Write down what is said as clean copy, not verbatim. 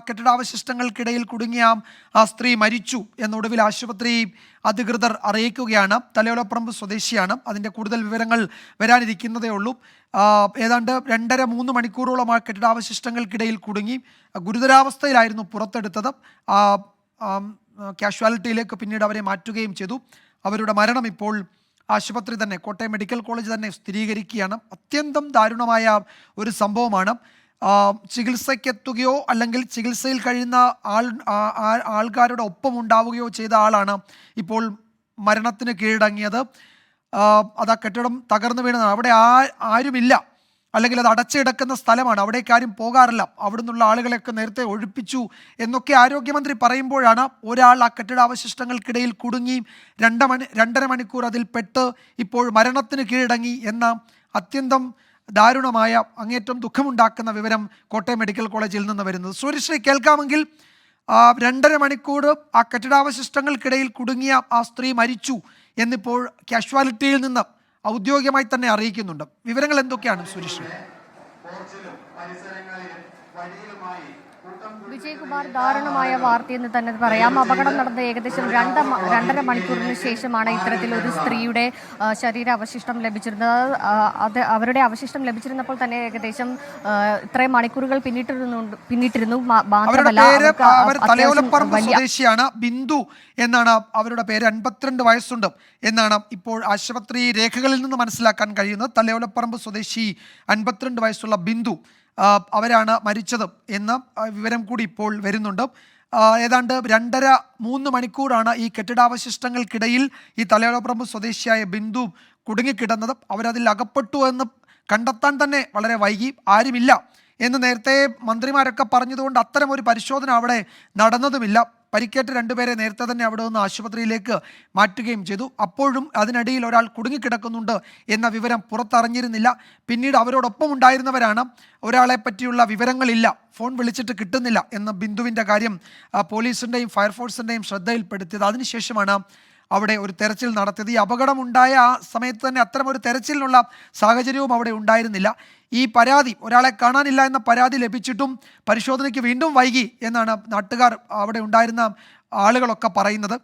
കെട്ടിടാവശിഷ്ടങ്ങൾക്കിടയിൽ കുടുങ്ങിയ ആ സ്ത്രീ മരിച്ചു എന്നൊടുവിൽ ആശുപത്രി അധികൃതർ അറിയിക്കുകയാണ്. തലയോലപ്പറമ്പ് സ്വദേശിയാണ്. അതിൻ്റെ കൂടുതൽ വിവരങ്ങൾ വരാനിരിക്കുന്നതേ ഉള്ളൂ. ഏതാണ്ട് 2.5-3 മണിക്കൂറോളം ആ കെട്ടിടാവശിഷ്ടങ്ങൾക്കിടയിൽ കുടുങ്ങി ഗുരുതരാവസ്ഥയിലായിരുന്നു പുറത്തെടുത്തത്. കാഷ്വാലിറ്റിയിലേക്ക് പിന്നീട് അവരെ മാറ്റുകയും ചെയ്തു. അവരുടെ മരണം ഇപ്പോൾ ആശുപത്രി തന്നെ, കോട്ടയം മെഡിക്കൽ കോളേജ് തന്നെ സ്ഥിരീകരിക്കുകയാണ്. അത്യന്തം ദാരുണമായ ഒരു സംഭവമാണ്. ചികിത്സയ്ക്കെത്തുകയോ അല്ലെങ്കിൽ ചികിത്സയിൽ കഴിയുന്ന ആൾക്കാരുടെ ഒപ്പം ഉണ്ടാവുകയോ ചെയ്ത ആളാണ് ഇപ്പോൾ മരണത്തിന് കീഴടങ്ങിയത്. അത് ആ കെട്ടിടം തകർന്നു വീണതാണ്. അവിടെ ആരുമില്ല, അല്ലെങ്കിൽ അത് അടച്ചിടക്കുന്ന സ്ഥലമാണ്, അവിടേക്ക് ആരും പോകാറില്ല, അവിടെ നിന്നുള്ള ആളുകളെയൊക്കെ നേരത്തെ ഒഴിപ്പിച്ചു എന്നൊക്കെ ആരോഗ്യമന്ത്രി പറയുമ്പോഴാണ് ഒരാൾ ആ കെട്ടിടാവശിഷ്ടങ്ങൾക്കിടയിൽ കുടുങ്ങി 2.5 മണിക്കൂർ അതിൽ പെട്ട് ഇപ്പോൾ മരണത്തിന് കീഴടങ്ങി എന്ന അത്യന്തം ദാരുണമായ, അങ്ങേറ്റം ദുഃഖമുണ്ടാക്കുന്ന വിവരം കോട്ടയം മെഡിക്കൽ കോളേജിൽ നിന്ന് വരുന്നത്. സൂര്യശ്രീ, കേൾക്കാമെങ്കിൽ 2.5 മണിക്കൂർ ആ കെട്ടിടാവശിഷ്ടങ്ങൾക്കിടയിൽ കുടുങ്ങിയ ആ സ്ത്രീ മരിച്ചു എന്നിപ്പോൾ കാഷ്വാലിറ്റിയിൽ നിന്ന് ഔദ്യോഗികമായി തന്നെ അറിയിക്കുന്നുണ്ട്. വിവരങ്ങൾ എന്തൊക്കെയാണ് സൂര്യശ്രീ? വിജയകുമാർ, ദാരുണമായ വാർത്തയെന്ന് തന്നെ പറയാം. അപകടം നടന്ന ഏകദേശം 2.5 മണിക്കൂറിന് ശേഷമാണ് ഇത്തരത്തിലൊരു സ്ത്രീയുടെ ശരീരാവശിഷ്ടം ലഭിച്ചിരുന്നത്. അവരുടെ അവശിഷ്ടം ലഭിച്ചിരുന്നപ്പോൾ തന്നെ ഏകദേശം ഇത്രയും മണിക്കൂറുകൾ പിന്നിട്ടിരുന്നു. സ്വദേശിയാണ് ബിന്ദു എന്നാണ് അവരുടെ പേര്. 52 വയസ്സുണ്ട് എന്നാണ് ഇപ്പോൾ ആശുപത്രി രേഖകളിൽ നിന്ന് മനസ്സിലാക്കാൻ കഴിയുന്നത്. തലയോലപ്പറമ്പ് സ്വദേശി 52 വയസ്സുള്ള ബിന്ദു അവരാണ് മരിച്ചത് എന്ന വിവരം കൂടി ഇപ്പോൾ വരുന്നുണ്ട്. ഏതാണ്ട് 2.5-3 മണിക്കൂറാണ് ഈ കെട്ടിടാവശിഷ്ടങ്ങൾക്കിടയിൽ ഈ തലയോലപ്പറമ്പ് സ്വദേശിയായ ബിന്ദു കുടുങ്ങിക്കിടന്നത്. അവരതിൽ അകപ്പെട്ടു എന്ന് കണ്ടെത്താൻ തന്നെ വളരെ വൈകി. ആരുമില്ല എന്ന് നേരത്തെ മന്ത്രിമാരൊക്കെ പറഞ്ഞതുകൊണ്ട് അത്തരം ഒരു പരിശോധന അവിടെ നടന്നതുമില്ല. പരിക്കേറ്റ് 2 പേരെ നേരത്തെ തന്നെ അവിടെ നിന്ന് ആശുപത്രിയിലേക്ക് മാറ്റുകയും ചെയ്തു. അപ്പോഴും അതിനിടയിൽ ഒരാൾ കുടുങ്ങിക്കിടക്കുന്നുണ്ട് എന്ന വിവരം പുറത്തറിഞ്ഞിരുന്നില്ല. പിന്നീട് അവരോടൊപ്പം ഉണ്ടായിരുന്നവരാണ് ഒരാളെ പറ്റിയുള്ള വിവരങ്ങളില്ല, ഫോൺ വിളിച്ചിട്ട് കിട്ടുന്നില്ല എന്ന ബിന്ദുവിൻ്റെ കാര്യം പോലീസിൻ്റെയും ഫയർഫോഴ്സിൻ്റെയും ശ്രദ്ധയിൽപ്പെടുത്തിയത്. അതിനുശേഷമാണ് അവിടെ ഒരു തെരച്ചിൽ നടത്തിയത്. ഈ അപകടമുണ്ടായ ആ സമയത്ത് തന്നെ അത്തരം ഒരു തെരച്ചിലിനുള്ള സാഹചര്യവും അവിടെ ഉണ്ടായിരുന്നില്ല. ഈ പരാതി, ഒരാളെ കാണാനില്ല എന്ന പരാതി ലഭിച്ചിട്ടും പരിശോധനയ്ക്ക് വീണ്ടും വൈകി എന്നാണ് നാട്ടുകാർ, അവിടെ ഉണ്ടായിരുന്ന ആളുകളൊക്കെ പറയുന്നത്.